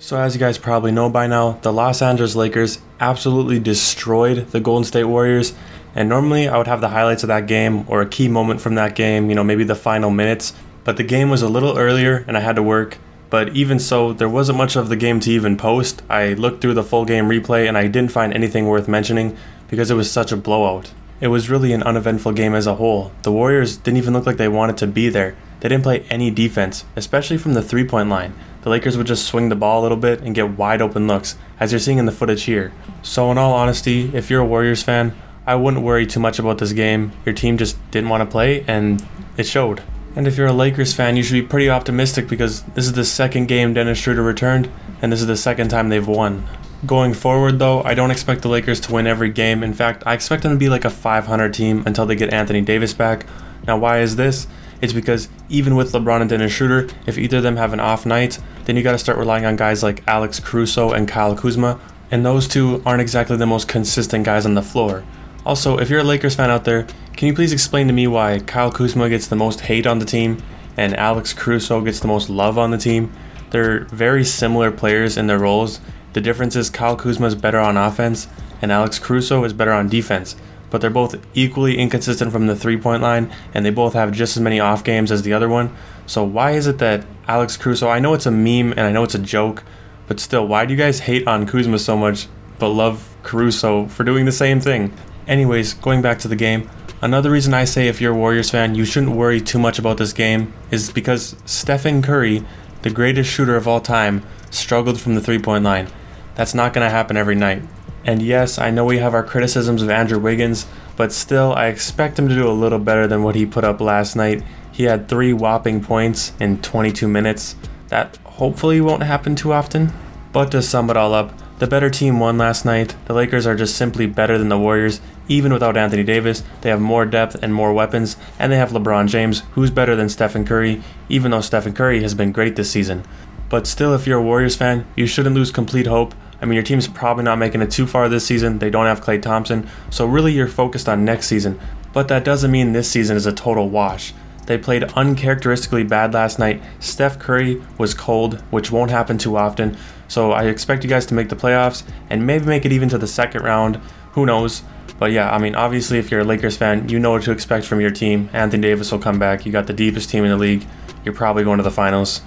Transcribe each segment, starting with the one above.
So as you guys probably know by now, the Los Angeles Lakers absolutely destroyed the Golden State Warriors. And normally I would have the highlights of that game or a key moment from that game, maybe the final minutes. But the game was a little earlier and I had to work. But even so, there wasn't much of the game to even post. I looked through the full game replay and I didn't find anything worth mentioning because it was such a blowout. It was really an uneventful game as a whole. The Warriors didn't even look like they wanted to be there. They didn't play any defense, especially from the three-point line. The Lakers would just swing the ball a little bit and get wide open looks, as you're seeing in the footage here. So in all honesty, if you're a Warriors fan, I wouldn't worry too much about this game. Your team just didn't want to play, and it showed. And if you're a Lakers fan, you should be pretty optimistic because this is the second game Dennis Schroder returned, and this is the second time they've won. Going forward though, I don't expect the Lakers to win every game. In fact, I expect them to be like a 500 team until they get Anthony Davis back. Now why is this? It's because even with LeBron and Dennis Schroder, if either of them have an off night, then you gotta start relying on guys like Alex Caruso and Kyle Kuzma, and those two aren't exactly the most consistent guys on the floor. Also, if you're a Lakers fan out there, can you please explain to me why Kyle Kuzma gets the most hate on the team and Alex Caruso gets the most love on the team? They're very similar players in their roles. The difference is Kyle Kuzma is better on offense and Alex Caruso is better on defense. But they're both equally inconsistent from the three-point line and they both have just as many off games as the other one. So why is it that Alex Caruso, I know it's a meme and I know it's a joke, but still, why do you guys hate on Kuzma so much but love Caruso for doing the same thing? Anyways, going back to the game, another reason I say if you're a Warriors fan, you shouldn't worry too much about this game is because Stephen Curry, the greatest shooter of all time, struggled from the three-point line. That's not going to happen every night. And yes, I know we have our criticisms of Andrew Wiggins, but still, I expect him to do a little better than what he put up last night. He had 3 whopping points in 22 minutes. That hopefully won't happen too often. But to sum it all up, the better team won last night. The Lakers are just simply better than the Warriors. Even without Anthony Davis, they have more depth and more weapons, and they have LeBron James, who's better than Stephen Curry, even though Stephen Curry has been great this season. But still, if you're a Warriors fan, you shouldn't lose complete hope. I mean, your team's probably not making it too far this season. They don't have Klay Thompson, so really you're focused on next season. But that doesn't mean this season is a total wash. They played uncharacteristically bad last night. Steph Curry was cold, which won't happen too often. So I expect you guys to make the playoffs and maybe make it even to the second round. Who knows? But yeah, I mean, obviously if you're a Lakers fan, you know what to expect from your team. Anthony Davis will come back. You got the deepest team in the league. You're probably going to the finals.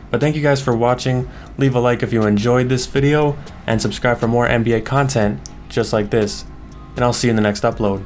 But thank you guys for watching. Leave a like if you enjoyed this video and subscribe for more NBA content just like this. And I'll see you in the next upload.